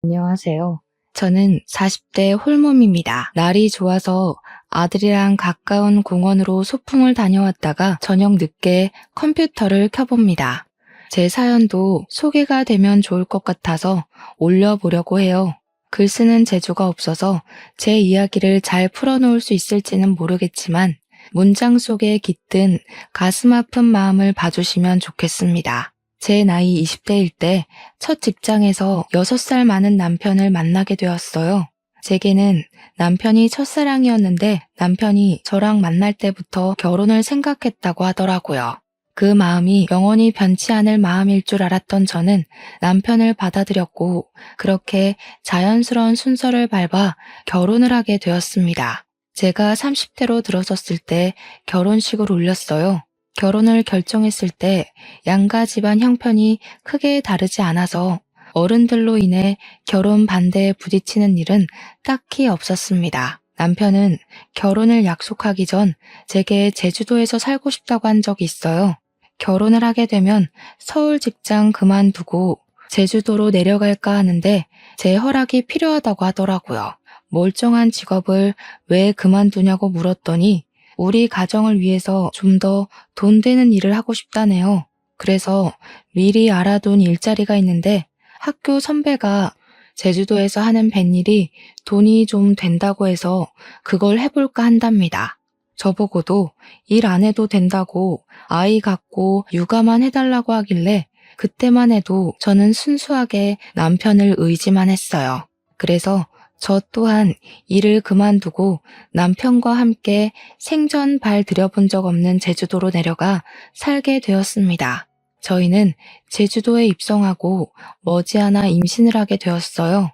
안녕하세요. 저는 40대 홀몸입니다. 날이 좋아서 아들이랑 가까운 공원으로 소풍을 다녀왔다가 저녁 늦게 컴퓨터를 켜봅니다. 제 사연도 소개가 되면 좋을 것 같아서 올려보려고 해요. 글 쓰는 재주가 없어서 제 이야기를 잘 풀어놓을 수 있을지는 모르겠지만 문장 속에 깃든 가슴 아픈 마음을 봐주시면 좋겠습니다. 제 나이 20대일 때 첫 직장에서 6살 많은 남편을 만나게 되었어요. 제게는 남편이 첫사랑이었는데 남편이 저랑 만날 때부터 결혼을 생각했다고 하더라고요. 그 마음이 영원히 변치 않을 마음일 줄 알았던 저는 남편을 받아들였고 그렇게 자연스러운 순서를 밟아 결혼을 하게 되었습니다. 제가 30대로 들어섰을 때 결혼식을 올렸어요. 결혼을 결정했을 때 양가 집안 형편이 크게 다르지 않아서 어른들로 인해 결혼 반대에 부딪히는 일은 딱히 없었습니다. 남편은 결혼을 약속하기 전 제게 제주도에서 살고 싶다고 한 적이 있어요. 결혼을 하게 되면 서울 직장 그만두고 제주도로 내려갈까 하는데 제 허락이 필요하다고 하더라고요. 멀쩡한 직업을 왜 그만두냐고 물었더니 우리 가정을 위해서 좀 더 돈 되는 일을 하고 싶다네요. 그래서 미리 알아둔 일자리가 있는데 학교 선배가 제주도에서 하는 뱃일이 돈이 좀 된다고 해서 그걸 해볼까 한답니다. 저보고도 일 안 해도 된다고 아이 갖고 육아만 해달라고 하길래 그때만 해도 저는 순수하게 남편을 의지만 했어요. 그래서 저 또한 일을 그만두고 남편과 함께 생전 발 들여본 적 없는 제주도로 내려가 살게 되었습니다. 저희는 제주도에 입성하고 머지않아 임신을 하게 되었어요.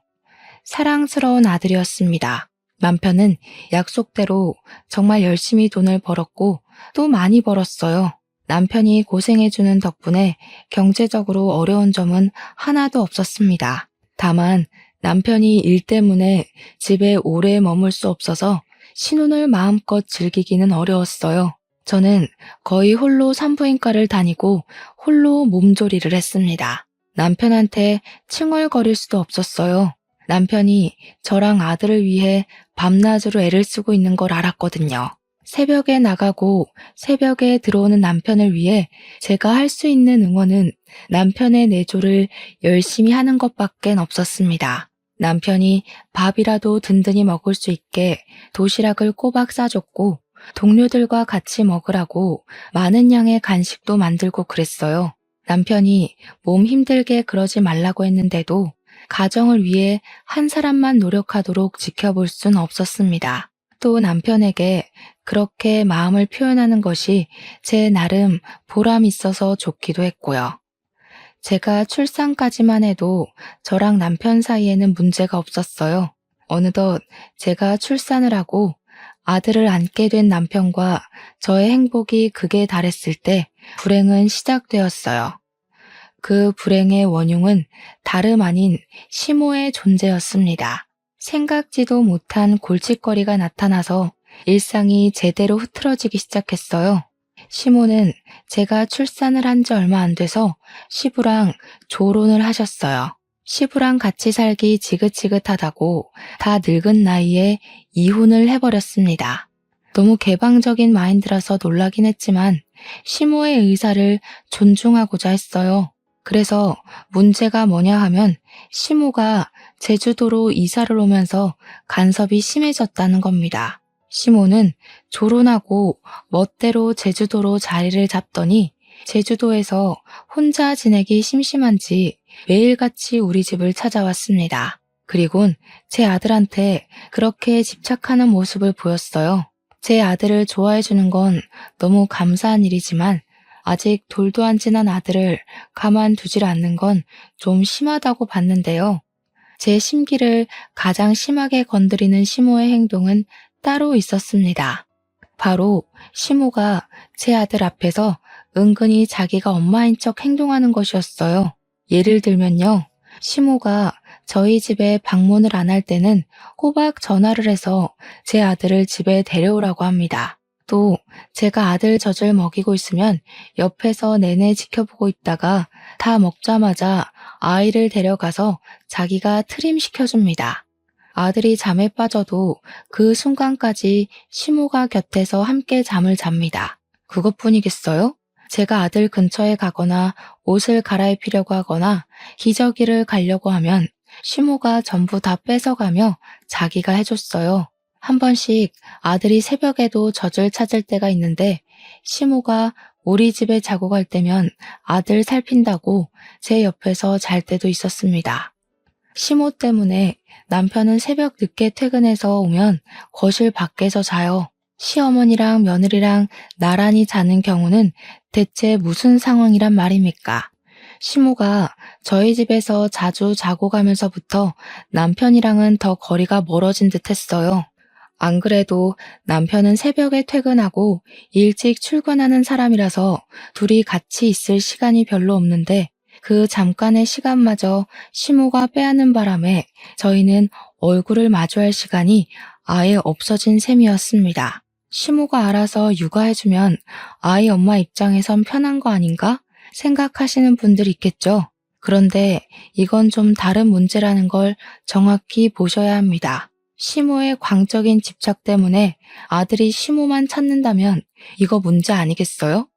사랑스러운 아들이었습니다. 남편은 약속대로 정말 열심히 돈을 벌었고 또 많이 벌었어요. 남편이 고생해주는 덕분에 경제적으로 어려운 점은 하나도 없었습니다. 다만 남편이 일 때문에 집에 오래 머물 수 없어서 신혼을 마음껏 즐기기는 어려웠어요. 저는 거의 홀로 산부인과를 다니고 홀로 몸조리를 했습니다. 남편한테 칭얼거릴 수도 없었어요. 남편이 저랑 아들을 위해 밤낮으로 애를 쓰고 있는 걸 알았거든요. 새벽에 나가고 새벽에 들어오는 남편을 위해 제가 할 수 있는 응원은 남편의 내조를 열심히 하는 것밖엔 없었습니다. 남편이 밥이라도 든든히 먹을 수 있게 도시락을 꼬박 싸줬고 동료들과 같이 먹으라고 많은 양의 간식도 만들고 그랬어요. 남편이 몸 힘들게 그러지 말라고 했는데도 가정을 위해 한 사람만 노력하도록 지켜볼 순 없었습니다. 또 남편에게 그렇게 마음을 표현하는 것이 제 나름 보람 있어서 좋기도 했고요. 제가 출산까지만 해도 저랑 남편 사이에는 문제가 없었어요. 어느덧 제가 출산을 하고 아들을 안게 된 남편과 저의 행복이 극에 달했을 때 불행은 시작되었어요. 그 불행의 원흉은 다름 아닌 시모의 존재였습니다. 생각지도 못한 골칫거리가 나타나서 일상이 제대로 흐트러지기 시작했어요. 시모는 제가 출산을 한 지 얼마 안 돼서 시부랑 조론을 하셨어요. 시부랑 같이 살기 지긋지긋하다고 다 늙은 나이에 이혼을 해버렸습니다. 너무 개방적인 마인드라서 놀라긴 했지만 시모의 의사를 존중하고자 했어요. 그래서 문제가 뭐냐 하면 시모가 제주도로 이사를 오면서 간섭이 심해졌다는 겁니다. 시모는 조론하고 멋대로 제주도로 자리를 잡더니 제주도에서 혼자 지내기 심심한지 매일같이 우리 집을 찾아왔습니다. 그리곤 제 아들한테 그렇게 집착하는 모습을 보였어요. 제 아들을 좋아해주는 건 너무 감사한 일이지만 아직 돌도 안 지난 아들을 가만두질 않는 건 좀 심하다고 봤는데요. 제 심기를 가장 심하게 건드리는 시모의 행동은 따로 있었습니다. 바로 시모가 제 아들 앞에서 은근히 자기가 엄마인 척 행동하는 것이었어요. 예를 들면요. 시모가 저희 집에 방문을 안 할 때는 꼬박 전화를 해서 제 아들을 집에 데려오라고 합니다. 또 제가 아들 젖을 먹이고 있으면 옆에서 내내 지켜보고 있다가 다 먹자마자 아이를 데려가서 자기가 트림시켜줍니다. 아들이 잠에 빠져도 그 순간까지 시모가 곁에서 함께 잠을 잡니다. 그것뿐이겠어요? 제가 아들 근처에 가거나 옷을 갈아입히려고 하거나 기저귀를 가려고 하면 시모가 전부 다 뺏어가며 자기가 해줬어요. 한 번씩 아들이 새벽에도 젖을 찾을 때가 있는데 시모가 우리 집에 자고 갈 때면 아들 살핀다고 제 옆에서 잘 때도 있었습니다. 시모 때문에 남편은 새벽 늦게 퇴근해서 오면 거실 밖에서 자요. 시어머니랑 며느리랑 나란히 자는 경우는 대체 무슨 상황이란 말입니까? 시모가 저희 집에서 자주 자고 가면서부터 남편이랑은 더 거리가 멀어진 듯 했어요. 안 그래도 남편은 새벽에 퇴근하고 일찍 출근하는 사람이라서 둘이 같이 있을 시간이 별로 없는데 그 잠깐의 시간마저 시모가 빼앗는 바람에 저희는 얼굴을 마주할 시간이 아예 없어진 셈이었습니다. 시모가 알아서 육아해주면 아이 엄마 입장에선 편한 거 아닌가 생각하시는 분들 있겠죠. 그런데 이건 좀 다른 문제라는 걸 정확히 보셔야 합니다. 시모의 광적인 집착 때문에 아들이 시모만 찾는다면 이거 문제 아니겠어요?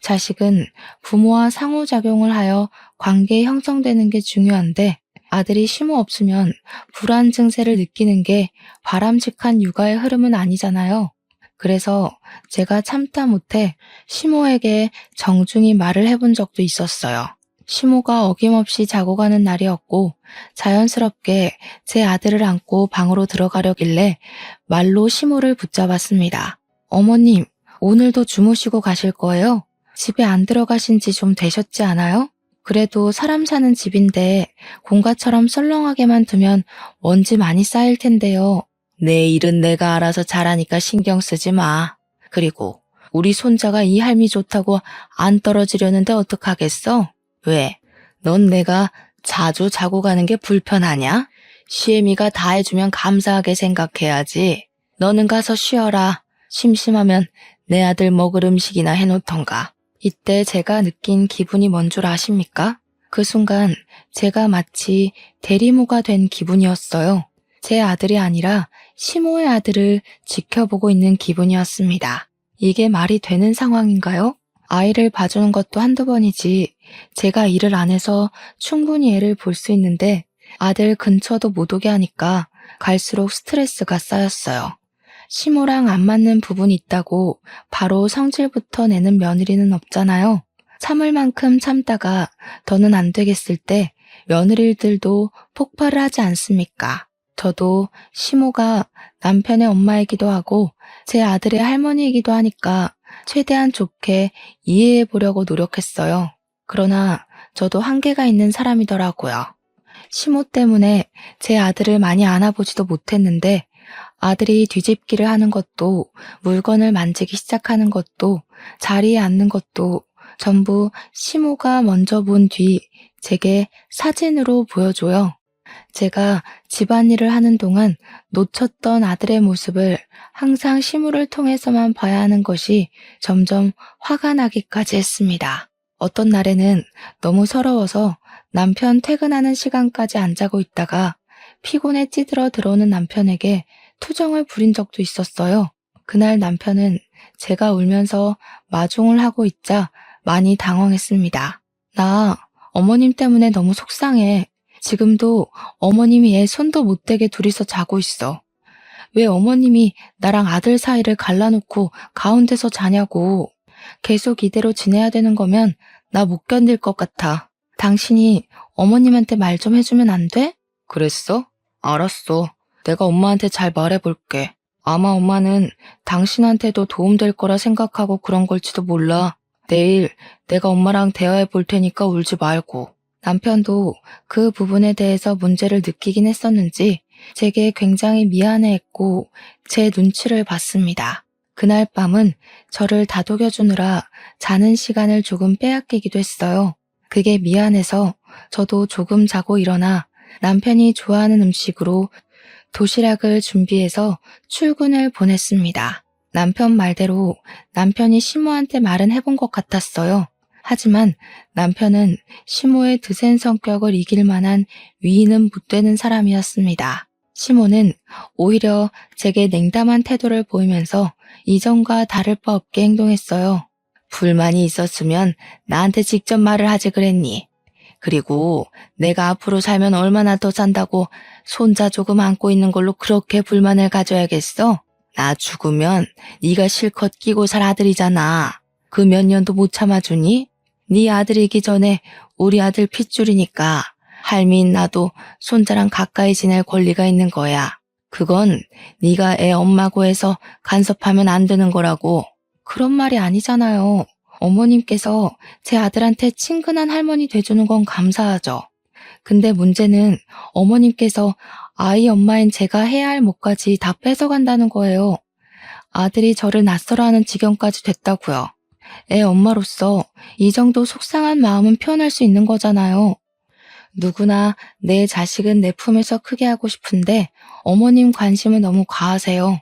자식은 부모와 상호작용을 하여 관계 형성되는 게 중요한데 아들이 시모 없으면 불안 증세를 느끼는 게 바람직한 육아의 흐름은 아니잖아요. 그래서 제가 참다 못해 시모에게 정중히 말을 해본 적도 있었어요. 시모가 어김없이 자고 가는 날이었고 자연스럽게 제 아들을 안고 방으로 들어가려길래 말로 시모를 붙잡았습니다. 어머님, 오늘도 주무시고 가실 거예요? 집에 안 들어가신 지 좀 되셨지 않아요? 그래도 사람 사는 집인데 공가처럼 썰렁하게만 두면 먼지 많이 쌓일 텐데요. 내 일은 내가 알아서 잘하니까 신경 쓰지 마. 그리고 우리 손자가 이 할미 좋다고 안 떨어지려는데 어떡하겠어? 왜? 넌 내가 자주 자고 가는 게 불편하냐? 시애미가 다 해주면 감사하게 생각해야지. 너는 가서 쉬어라. 심심하면 내 아들 먹을 음식이나 해놓던가. 이때 제가 느낀 기분이 뭔 줄 아십니까? 그 순간 제가 마치 대리모가 된 기분이었어요. 제 아들이 아니라 시모의 아들을 지켜보고 있는 기분이었습니다. 이게 말이 되는 상황인가요? 아이를 봐주는 것도 한두 번이지 제가 일을 안 해서 충분히 애를 볼 수 있는데 아들 근처도 못 오게 하니까 갈수록 스트레스가 쌓였어요. 시모랑 안 맞는 부분이 있다고 바로 성질부터 내는 며느리는 없잖아요. 참을 만큼 참다가 더는 안 되겠을 때 며느리들도 폭발을 하지 않습니까? 저도 시모가 남편의 엄마이기도 하고 제 아들의 할머니이기도 하니까 최대한 좋게 이해해 보려고 노력했어요. 그러나 저도 한계가 있는 사람이더라고요. 시모 때문에 제 아들을 많이 안아보지도 못했는데 아들이 뒤집기를 하는 것도 물건을 만지기 시작하는 것도 자리에 앉는 것도 전부 시모가 먼저 본 뒤 제게 사진으로 보여줘요. 제가 집안일을 하는 동안 놓쳤던 아들의 모습을 항상 시모를 통해서만 봐야 하는 것이 점점 화가 나기까지 했습니다. 어떤 날에는 너무 서러워서 남편 퇴근하는 시간까지 안 자고 있다가 피곤에 찌들어 들어오는 남편에게 투정을 부린 적도 있었어요. 그날 남편은 제가 울면서 마중을 하고 있자 많이 당황했습니다. 나 어머님 때문에 너무 속상해. 지금도 어머님이 애 손도 못 대게 둘이서 자고 있어. 왜 어머님이 나랑 아들 사이를 갈라놓고 가운데서 자냐고. 계속 이대로 지내야 되는 거면 나 못 견딜 것 같아. 당신이 어머님한테 말 좀 해주면 안 돼? 그랬어? 알았어. 내가 엄마한테 잘 말해볼게. 아마 엄마는 당신한테도 도움될 거라 생각하고 그런 걸지도 몰라. 내일 내가 엄마랑 대화해 볼 테니까 울지 말고. 남편도 그 부분에 대해서 문제를 느끼긴 했었는지 제게 굉장히 미안해했고 제 눈치를 봤습니다. 그날 밤은 저를 다독여주느라 자는 시간을 조금 빼앗기기도 했어요. 그게 미안해서 저도 조금 자고 일어나 남편이 좋아하는 음식으로 도시락을 준비해서 출근을 보냈습니다. 남편 말대로 남편이 시모한테 말은 해본 것 같았어요. 하지만 남편은 시모의 드센 성격을 이길 만한 위인은 못 되는 사람이었습니다. 시모는 오히려 제게 냉담한 태도를 보이면서 이전과 다를 바 없게 행동했어요. 불만이 있었으면 나한테 직접 말을 하지 그랬니? 그리고 내가 앞으로 살면 얼마나 더 산다고 손자 조금 안고 있는 걸로 그렇게 불만을 가져야겠어? 나 죽으면 네가 실컷 끼고 살 아들이잖아. 그 몇 년도 못 참아주니? 네 아들이기 전에 우리 아들 핏줄이니까 할미인 나도 손자랑 가까이 지낼 권리가 있는 거야. 그건 네가 애 엄마고 해서 간섭하면 안 되는 거라고. 그런 말이 아니잖아요. 어머님께서 제 아들한테 친근한 할머니 돼주는 건 감사하죠. 근데 문제는 어머님께서 아이 엄마인 제가 해야 할 몫까지 다 뺏어간다는 거예요. 아들이 저를 낯설어하는 지경까지 됐다고요. 애 엄마로서 이 정도 속상한 마음은 표현할 수 있는 거잖아요. 누구나 내 자식은 내 품에서 크게 하고 싶은데 어머님 관심은 너무 과하세요.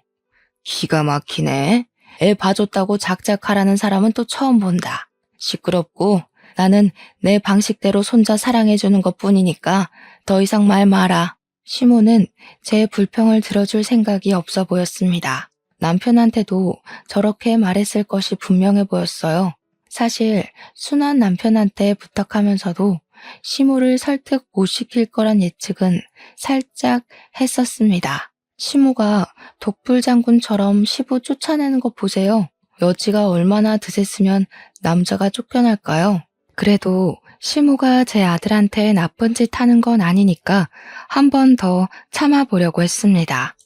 기가 막히네. 애 봐줬다고 작작하라는 사람은 또 처음 본다. 시끄럽고 나는 내 방식대로 손자 사랑해주는 것뿐이니까 더 이상 말 마라. 시모는 제 불평을 들어줄 생각이 없어 보였습니다. 남편한테도 저렇게 말했을 것이 분명해 보였어요. 사실 순한 남편한테 부탁하면서도 시모를 설득 못 시킬 거란 예측은 살짝 했었습니다. 시모가 독불장군처럼 시부 쫓아내는 거 보세요. 여지가 얼마나 드셌으면 남자가 쫓겨날까요? 그래도 시모가 제 아들한테 나쁜 짓 하는 건 아니니까 한 번 더 참아보려고 했습니다.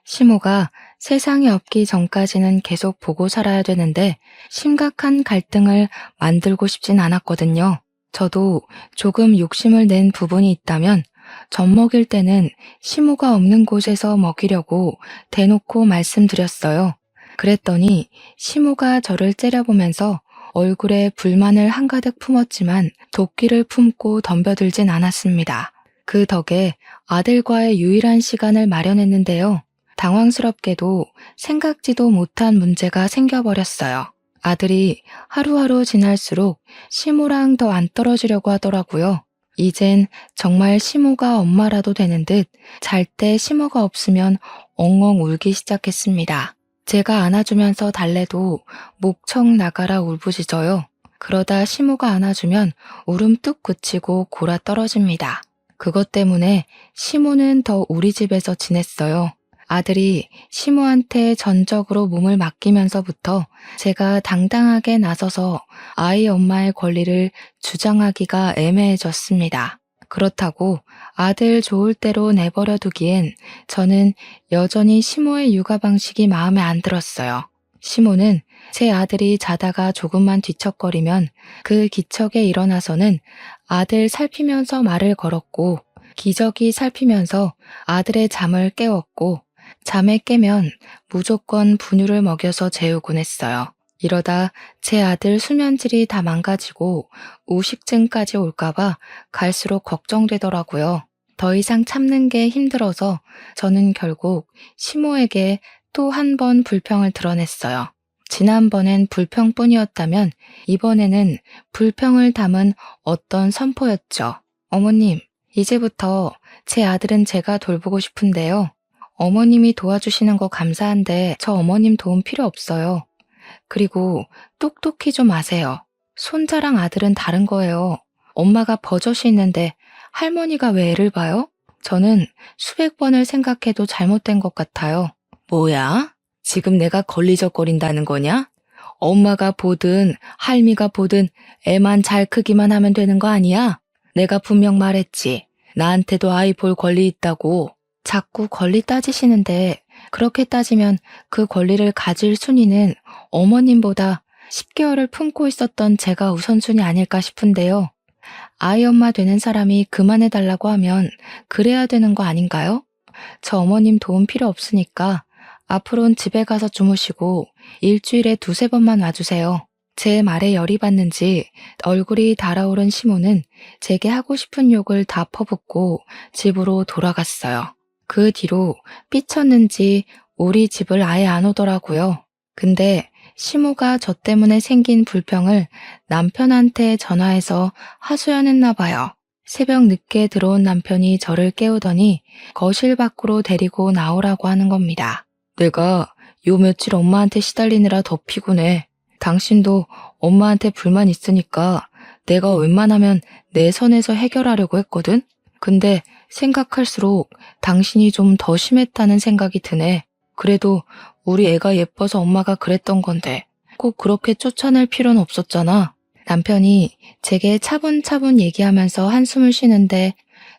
시모가 세상이 없기 전까지는 계속 보고 살아야 되는데 심각한 갈등을 만들고 싶진 않았거든요. 저도 조금 욕심을 낸 부분이 있다면 젖 먹일 때는 시모가 없는 곳에서 먹이려고 대놓고 말씀드렸어요. 그랬더니 시모가 저를 째려보면서 얼굴에 불만을 한가득 품었지만 도끼를 품고 덤벼들진 않았습니다. 그 덕에 아들과의 유일한 시간을 마련했는데요. 당황스럽게도 생각지도 못한 문제가 생겨버렸어요. 아들이 하루하루 지날수록 시모랑 더 안 떨어지려고 하더라고요. 이젠 정말 시모가 엄마라도 되는 듯 잘 때 시모가 없으면 엉엉 울기 시작했습니다. 제가 안아주면서 달래도 목청 나가라 울부짖어요. 그러다 시모가 안아주면 울음 뚝 그치고 골아 떨어집니다. 그것 때문에 시모는 더 우리 집에서 지냈어요. 아들이 시모한테 전적으로 몸을 맡기면서부터 제가 당당하게 나서서 아이 엄마의 권리를 주장하기가 애매해졌습니다. 그렇다고 아들 좋을 대로 내버려 두기엔 저는 여전히 시모의 육아 방식이 마음에 안 들었어요. 시모는 제 아들이 자다가 조금만 뒤척거리면 그 기척에 일어나서는 아들 살피면서 말을 걸었고 기저귀 살피면서 아들의 잠을 깨웠고 잠에 깨면 무조건 분유를 먹여서 재우곤 했어요. 이러다 제 아들 수면질이 다 망가지고 우식증까지 올까봐 갈수록 걱정되더라고요. 더 이상 참는 게 힘들어서 저는 결국 시모에게 또 한 번 불평을 드러냈어요. 지난번엔 불평뿐이었다면 이번에는 불평을 담은 어떤 선포였죠. 어머님, 이제부터 제 아들은 제가 돌보고 싶은데요. 어머님이 도와주시는 거 감사한데 저 어머님 도움 필요 없어요. 그리고 똑똑히 좀 아세요. 손자랑 아들은 다른 거예요. 엄마가 버젓이 있는데 할머니가 왜 애를 봐요? 저는 수백 번을 생각해도 잘못된 것 같아요. 뭐야? 지금 내가 걸리적거린다는 거냐? 엄마가 보든 할미가 보든 애만 잘 크기만 하면 되는 거 아니야? 내가 분명 말했지. 나한테도 아이 볼 권리 있다고. 자꾸 권리 따지시는데 그렇게 따지면 그 권리를 가질 순위는 어머님보다 10개월을 품고 있었던 제가 우선순위 아닐까 싶은데요. 아이 엄마 되는 사람이 그만해달라고 하면 그래야 되는 거 아닌가요? 저 어머님 도움 필요 없으니까 앞으로는 집에 가서 주무시고 일주일에 두세 번만 와주세요. 제 말에 열이 받는지 얼굴이 달아오른 시모는 제게 하고 싶은 욕을 다 퍼붓고 집으로 돌아갔어요. 그 뒤로 삐쳤는지 우리 집을 아예 안 오더라고요. 근데 시모가 저 때문에 생긴 불평을 남편한테 전화해서 하소연했나 봐요. 새벽 늦게 들어온 남편이 저를 깨우더니 거실 밖으로 데리고 나오라고 하는 겁니다. 내가 요 며칠 엄마한테 시달리느라 더 피곤해. 당신도 엄마한테 불만 있으니까 내가 웬만하면 내 선에서 해결하려고 했거든? 근데 생각할수록 당신이 좀 더 심했다는 생각이 드네. 그래도 우리 애가 예뻐서 엄마가 그랬던 건데 꼭 그렇게 쫓아낼 필요는 없었잖아. 남편이 제게 차분차분 얘기하면서 한숨을 쉬는데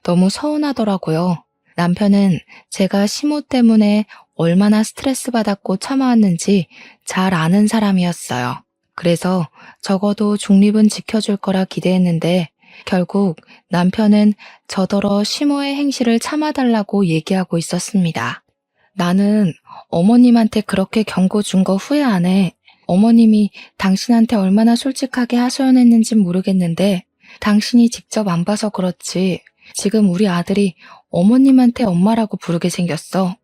너무 서운하더라고요. 남편은 제가 시모 때문에 얼마나 스트레스 받았고 참아왔는지 잘 아는 사람이었어요. 그래서 적어도 중립은 지켜줄 거라 기대했는데 결국 남편은 저더러 시모의 행실을 참아달라고 얘기하고 있었습니다. 나는 어머님한테 그렇게 경고 준 거 후회 안 해. 어머님이 당신한테 얼마나 솔직하게 하소연했는진 모르겠는데 당신이 직접 안 봐서 그렇지. 지금 우리 아들이 어머님한테 엄마라고 부르게 생겼어.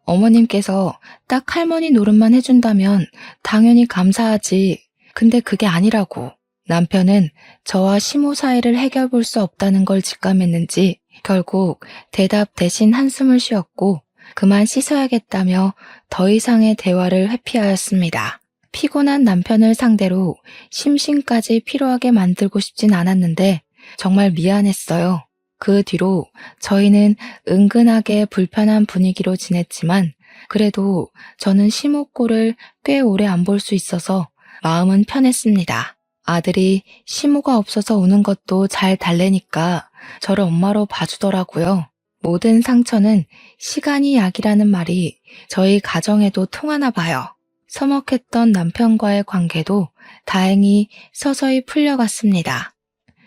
어머님께서 딱 할머니 노릇만 해준다면 당연히 감사하지. 근데 그게 아니라고. 남편은 저와 시모 사이를 해결 볼 수 없다는 걸 직감했는지 결국 대답 대신 한숨을 쉬었고 그만 씻어야겠다며 더 이상의 대화를 회피하였습니다. 피곤한 남편을 상대로 심신까지 피로하게 만들고 싶진 않았는데 정말 미안했어요. 그 뒤로 저희는 은근하게 불편한 분위기로 지냈지만 그래도 저는 시모 꼴을 꽤 오래 안 볼 수 있어서 마음은 편했습니다. 아들이 시모가 없어서 우는 것도 잘 달래니까 저를 엄마로 봐주더라고요. 모든 상처는 시간이 약이라는 말이 저희 가정에도 통하나 봐요. 서먹했던 남편과의 관계도 다행히 서서히 풀려갔습니다.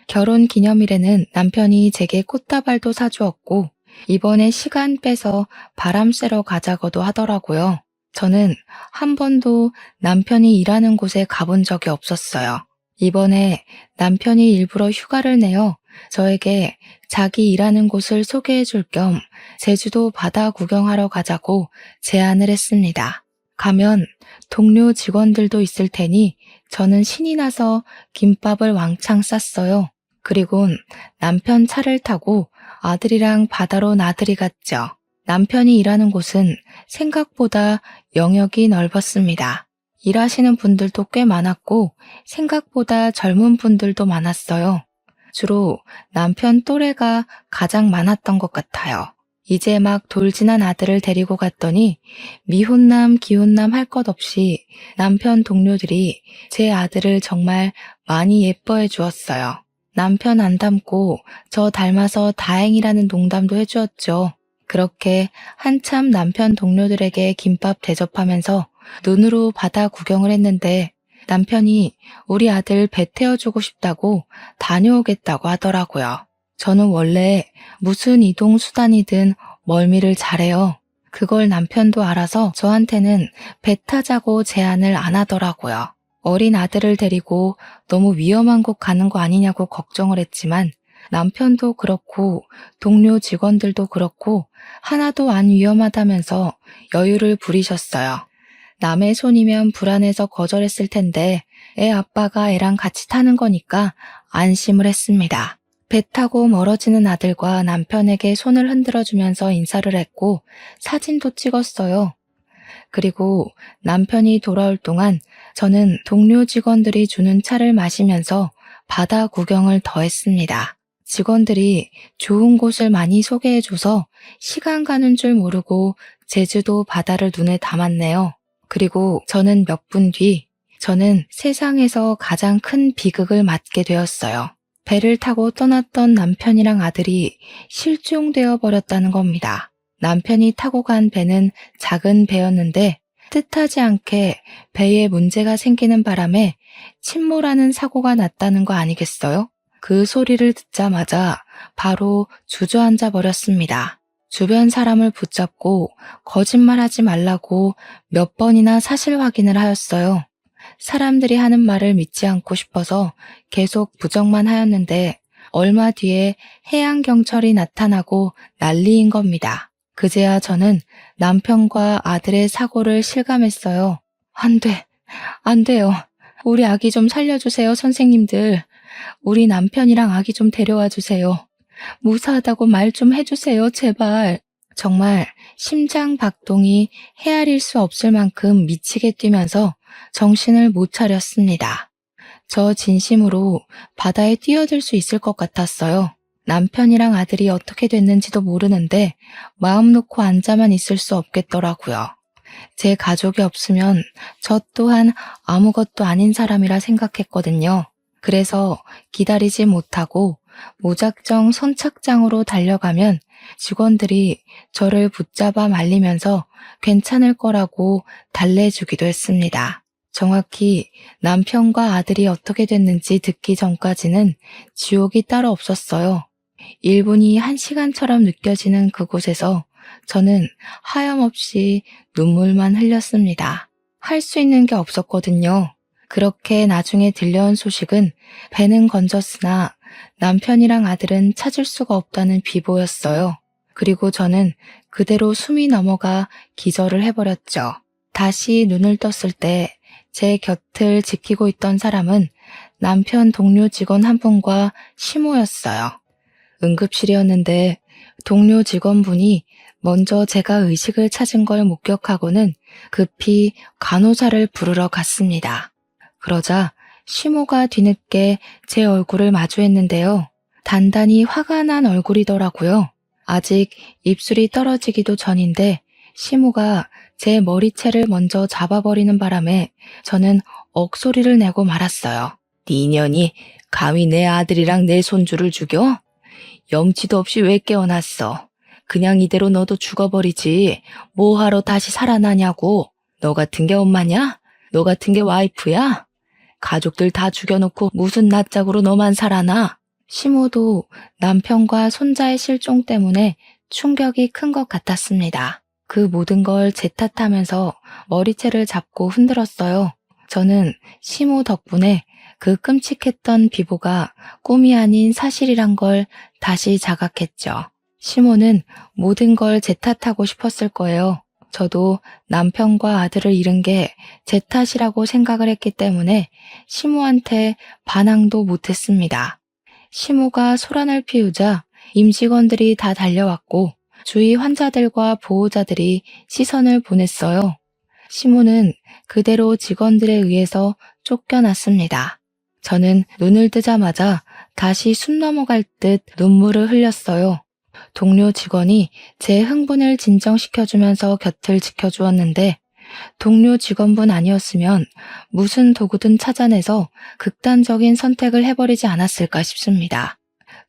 결혼 기념일에는 남편이 제게 꽃다발도 사주었고 이번에 시간 빼서 바람 쐬러 가자고도 하더라고요. 저는 한 번도 남편이 일하는 곳에 가본 적이 없었어요. 이번에 남편이 일부러 휴가를 내어 저에게 자기 일하는 곳을 소개해 줄 겸 제주도 바다 구경하러 가자고 제안을 했습니다. 가면 동료 직원들도 있을 테니 저는 신이 나서 김밥을 왕창 쌌어요. 그리곤 남편 차를 타고 아들이랑 바다로 나들이 갔죠. 남편이 일하는 곳은 생각보다 영역이 넓었습니다. 일하시는 분들도 꽤 많았고 생각보다 젊은 분들도 많았어요. 주로 남편 또래가 가장 많았던 것 같아요. 이제 막 돌진한 아들을 데리고 갔더니 미혼남, 기혼남 할 것 없이 남편 동료들이 제 아들을 정말 많이 예뻐해 주었어요. 남편 안 닮고 저 닮아서 다행이라는 농담도 해주었죠. 그렇게 한참 남편 동료들에게 김밥 대접하면서 눈으로 바다 구경을 했는데 남편이 우리 아들 배 태워주고 싶다고 다녀오겠다고 하더라고요. 저는 원래 무슨 이동 수단이든 멀미를 잘해요. 그걸 남편도 알아서 저한테는 배 타자고 제안을 안 하더라고요. 어린 아들을 데리고 너무 위험한 곳 가는 거 아니냐고 걱정을 했지만 남편도 그렇고 동료 직원들도 그렇고 하나도 안 위험하다면서 여유를 부리셨어요. 남의 손이면 불안해서 거절했을 텐데 애 아빠가 애랑 같이 타는 거니까 안심을 했습니다. 배 타고 멀어지는 아들과 남편에게 손을 흔들어주면서 인사를 했고 사진도 찍었어요. 그리고 남편이 돌아올 동안 저는 동료 직원들이 주는 차를 마시면서 바다 구경을 더 했습니다. 직원들이 좋은 곳을 많이 소개해줘서 시간 가는 줄 모르고 제주도 바다를 눈에 담았네요. 그리고 저는 몇 분 뒤, 저는 세상에서 가장 큰 비극을 맞게 되었어요. 배를 타고 떠났던 남편이랑 아들이 실종되어 버렸다는 겁니다. 남편이 타고 간 배는 작은 배였는데 뜻하지 않게 배에 문제가 생기는 바람에 침몰하는 사고가 났다는 거 아니겠어요? 그 소리를 듣자마자 바로 주저앉아 버렸습니다. 주변 사람을 붙잡고 거짓말하지 말라고 몇 번이나 사실 확인을 하였어요. 사람들이 하는 말을 믿지 않고 싶어서 계속 부정만 하였는데 얼마 뒤에 해양경찰이 나타나고 난리인 겁니다. 그제야 저는 남편과 아들의 사고를 실감했어요. 안 돼. 안 돼요. 우리 아기 좀 살려주세요, 선생님들. 우리 남편이랑 아기 좀 데려와 주세요. 무사하다고 말 좀 해주세요, 제발. 정말 심장 박동이 헤아릴 수 없을 만큼 미치게 뛰면서 정신을 못 차렸습니다. 저 진심으로 바다에 뛰어들 수 있을 것 같았어요. 남편이랑 아들이 어떻게 됐는지도 모르는데 마음 놓고 앉아만 있을 수 없겠더라고요. 제 가족이 없으면 저 또한 아무것도 아닌 사람이라 생각했거든요. 그래서 기다리지 못하고 무작정 선착장으로 달려가면 직원들이 저를 붙잡아 말리면서 괜찮을 거라고 달래주기도 했습니다. 정확히 남편과 아들이 어떻게 됐는지 듣기 전까지는 지옥이 따로 없었어요. 1분이 1시간처럼 느껴지는 그곳에서 저는 하염없이 눈물만 흘렸습니다. 할 수 있는 게 없었거든요. 그렇게 나중에 들려온 소식은 배는 건졌으나 남편이랑 아들은 찾을 수가 없다는 비보였어요. 그리고 저는 그대로 숨이 넘어가 기절을 해버렸죠. 다시 눈을 떴을 때 제 곁을 지키고 있던 사람은 남편 동료 직원 한 분과 시모였어요. 응급실이었는데 동료 직원분이 먼저 제가 의식을 찾은 걸 목격하고는 급히 간호사를 부르러 갔습니다. 그러자 시모가 뒤늦게 제 얼굴을 마주했는데요. 단단히 화가 난 얼굴이더라고요. 아직 입술이 떨어지기도 전인데 시모가 제 머리채를 먼저 잡아버리는 바람에 저는 억소리를 내고 말았어요. 네 년이 감히 내 아들이랑 내 손주를 죽여? 염치도 없이 왜 깨어났어? 그냥 이대로 너도 죽어버리지. 뭐하러 다시 살아나냐고. 너 같은 게 엄마냐? 너 같은 게 와이프야? 가족들 다 죽여놓고 무슨 낯짝으로 너만 살아나? 시모도 남편과 손자의 실종 때문에 충격이 큰 것 같았습니다. 그 모든 걸 제 탓하면서 머리채를 잡고 흔들었어요. 저는 시모 덕분에 그 끔찍했던 비보가 꿈이 아닌 사실이란 걸 다시 자각했죠. 시모는 모든 걸 제 탓하고 싶었을 거예요. 저도 남편과 아들을 잃은 게 제 탓이라고 생각을 했기 때문에 시모한테 반항도 못했습니다. 시모가 소란을 피우자 임직원들이 다 달려왔고 주위 환자들과 보호자들이 시선을 보냈어요. 시모는 그대로 직원들에 의해서 쫓겨났습니다. 저는 눈을 뜨자마자 다시 숨 넘어갈 듯 눈물을 흘렸어요. 동료 직원이 제 흥분을 진정시켜주면서 곁을 지켜주었는데 동료 직원분 아니었으면 무슨 도구든 찾아내서 극단적인 선택을 해버리지 않았을까 싶습니다.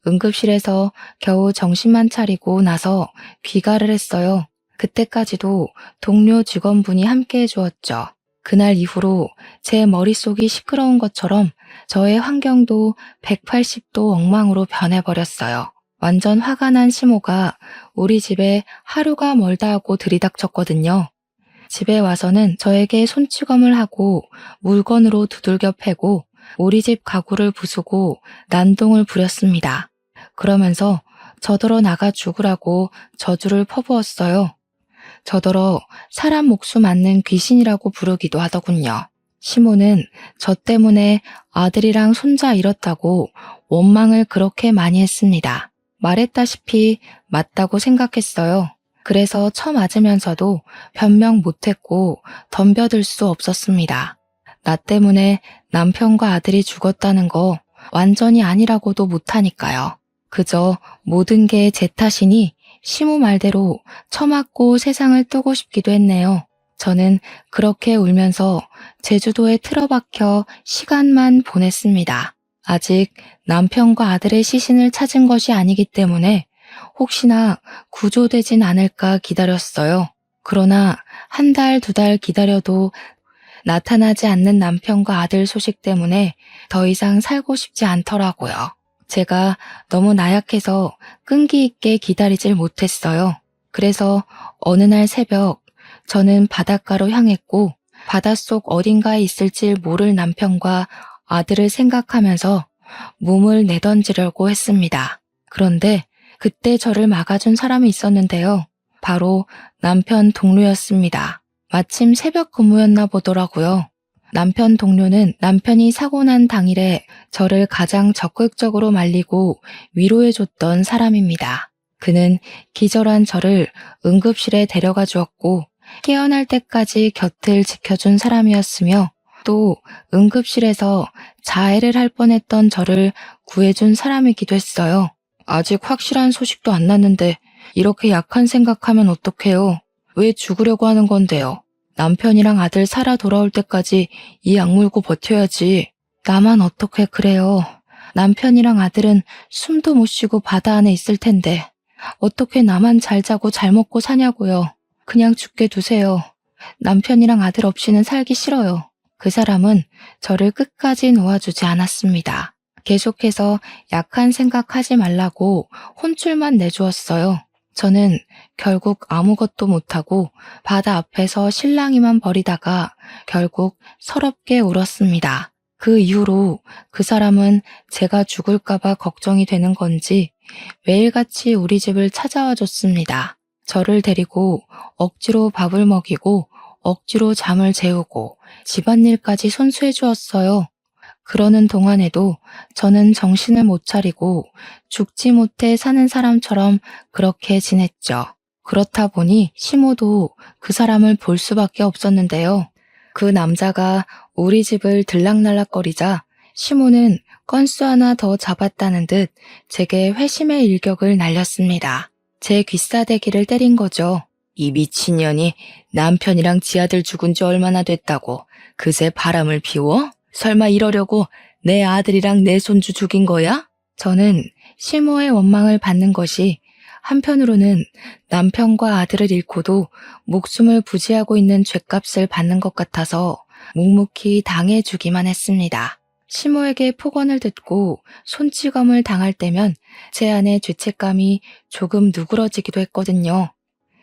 응급실에서 겨우 정신만 차리고 나서 귀가를 했어요. 그때까지도 동료 직원분이 함께 해주었죠. 그날 이후로 제 머릿속이 시끄러운 것처럼 저의 환경도 180도 엉망으로 변해버렸어요. 완전 화가 난 시모가 우리 집에 하루가 멀다 하고 들이닥쳤거든요. 집에 와서는 저에게 손찌검을 하고 물건으로 두들겨 패고 우리 집 가구를 부수고 난동을 부렸습니다. 그러면서 저더러 나가 죽으라고 저주를 퍼부었어요. 저더러 사람 목숨 앗는 귀신이라고 부르기도 하더군요. 시모는 저 때문에 아들이랑 손자 잃었다고 원망을 그렇게 많이 했습니다. 말했다시피 맞다고 생각했어요. 그래서 처맞으면서도 변명 못했고 덤벼들 수 없었습니다. 나 때문에 남편과 아들이 죽었다는 거 완전히 아니라고도 못하니까요. 그저 모든 게 제 탓이니 시모 말대로 처맞고 세상을 뜨고 싶기도 했네요. 저는 그렇게 울면서 제주도에 틀어박혀 시간만 보냈습니다. 아직 남편과 아들의 시신을 찾은 것이 아니기 때문에 혹시나 구조되진 않을까 기다렸어요. 그러나 한 달, 2달 기다려도 나타나지 않는 남편과 아들 소식 때문에 더 이상 살고 싶지 않더라고요. 제가 너무 나약해서 끈기 있게 기다리질 못했어요. 그래서 어느 날 새벽 저는 바닷가로 향했고 바닷속 어딘가에 있을지 모를 남편과 아들을 생각하면서 몸을 내던지려고 했습니다. 그런데 그때 저를 막아준 사람이 있었는데요. 바로 남편 동료였습니다. 마침 새벽 근무였나 보더라고요. 남편 동료는 남편이 사고 난 당일에 저를 가장 적극적으로 말리고 위로해줬던 사람입니다. 그는 기절한 저를 응급실에 데려가 주었고 깨어날 때까지 곁을 지켜준 사람이었으며 또 응급실에서 자해를 할 뻔했던 저를 구해준 사람이기도 했어요. 아직 확실한 소식도 안 났는데 이렇게 약한 생각하면 어떡해요? 왜 죽으려고 하는 건데요? 남편이랑 아들 살아 돌아올 때까지 이 악물고 버텨야지. 나만 어떻게 그래요? 남편이랑 아들은 숨도 못 쉬고 바다 안에 있을 텐데 어떻게 나만 잘 자고 잘 먹고 사냐고요. 그냥 죽게 두세요. 남편이랑 아들 없이는 살기 싫어요. 그 사람은 저를 끝까지 놓아주지 않았습니다. 계속해서 약한 생각하지 말라고 혼쭐만 내주었어요. 저는 결국 아무것도 못하고 바다 앞에서 실랑이만 벌이다가 결국 서럽게 울었습니다. 그 이후로 그 사람은 제가 죽을까봐 걱정이 되는 건지 매일같이 우리 집을 찾아와 줬습니다. 저를 데리고 억지로 밥을 먹이고 억지로 잠을 재우고 집안일까지 손수해 주었어요. 그러는 동안에도 저는 정신을 못 차리고 죽지 못해 사는 사람처럼 그렇게 지냈죠. 그렇다 보니 시모도 그 사람을 볼 수밖에 없었는데요. 그 남자가 우리 집을 들락날락거리자 시모는 건수 하나 더 잡았다는 듯 제게 회심의 일격을 날렸습니다. 제 귀싸대기를 때린 거죠. 이 미친년이 남편이랑 지 아들 죽은 지 얼마나 됐다고 그새 바람을 피워? 설마 이러려고 내 아들이랑 내 손주 죽인 거야? 저는 시모의 원망을 받는 것이 한편으로는 남편과 아들을 잃고도 목숨을 부지하고 있는 죗값을 받는 것 같아서 묵묵히 당해주기만 했습니다. 시모에게 폭언을 듣고 손찌검을 당할 때면 제 안의 죄책감이 조금 누그러지기도 했거든요.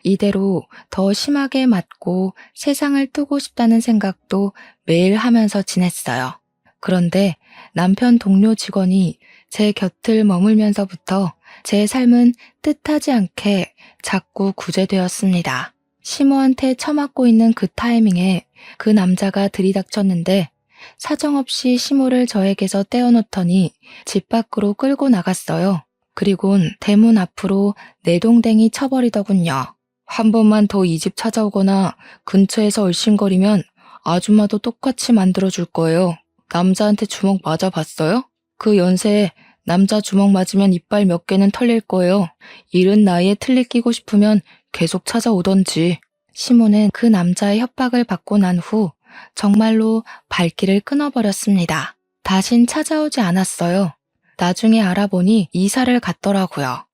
이대로 더 심하게 맞고 세상을 뜨고 싶다는 생각도 매일 하면서 지냈어요. 그런데 남편 동료 직원이 제 곁을 머물면서부터 제 삶은 뜻하지 않게 자꾸 구제되었습니다. 시모한테 처맞고 있는 그 타이밍에 그 남자가 들이닥쳤는데 사정없이 시모를 저에게서 떼어놓더니 집 밖으로 끌고 나갔어요. 그리곤 대문 앞으로 내동댕이 쳐버리더군요. 한 번만 더 이 집 찾아오거나 근처에서 얼씬거리면 아줌마도 똑같이 만들어줄 거예요. 남자한테 주먹 맞아봤어요? 그 연세에 남자 주먹 맞으면 이빨 몇 개는 털릴 거예요. 이른 나이에 틀니 끼고 싶으면 계속 찾아오던지. 시모는 그 남자의 협박을 받고 난 후 정말로 발길을 끊어버렸습니다. 다신 찾아오지 않았어요. 나중에 알아보니 이사를 갔더라고요.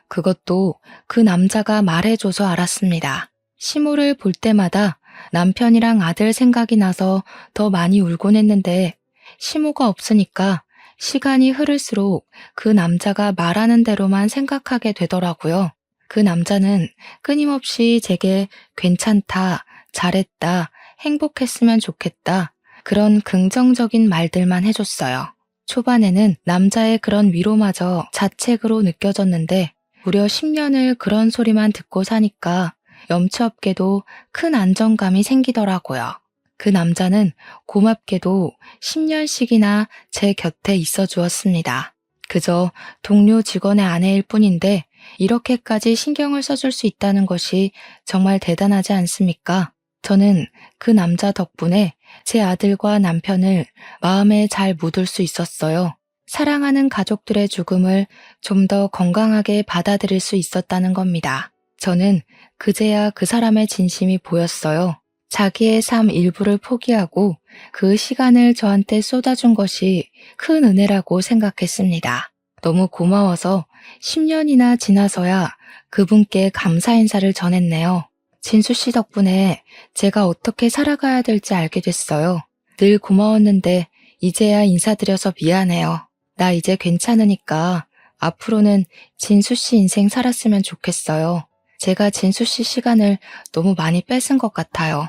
그것도 그 남자가 말해줘서 알았습니다. 시모를 볼 때마다 남편이랑 아들 생각이 나서 더 많이 울곤 했는데 시모가 없으니까 시간이 흐를수록 그 남자가 말하는 대로만 생각하게 되더라고요. 그 남자는 끊임없이 제게 괜찮다, 잘했다, 행복했으면 좋겠다 그런 긍정적인 말들만 해줬어요. 초반에는 남자의 그런 위로마저 자책으로 느껴졌는데 무려 10년을 그런 소리만 듣고 사니까 염치 없게도 큰 안정감이 생기더라고요. 그 남자는 고맙게도 10년씩이나 제 곁에 있어 주었습니다. 그저 동료 직원의 아내일 뿐인데 이렇게까지 신경을 써줄 수 있다는 것이 정말 대단하지 않습니까? 저는 그 남자 덕분에 제 아들과 남편을 마음에 잘 묻을 수 있었어요. 사랑하는 가족들의 죽음을 좀 더 건강하게 받아들일 수 있었다는 겁니다. 저는 그제야 그 사람의 진심이 보였어요. 자기의 삶 일부를 포기하고 그 시간을 저한테 쏟아준 것이 큰 은혜라고 생각했습니다. 너무 고마워서 10년이나 지나서야 그분께 감사 인사를 전했네요. 진수 씨 덕분에 제가 어떻게 살아가야 될지 알게 됐어요. 늘 고마웠는데 이제야 인사드려서 미안해요. 나 이제 괜찮으니까 앞으로는 진수 씨 인생 살았으면 좋겠어요. 제가 진수 씨 시간을 너무 많이 뺏은 것 같아요.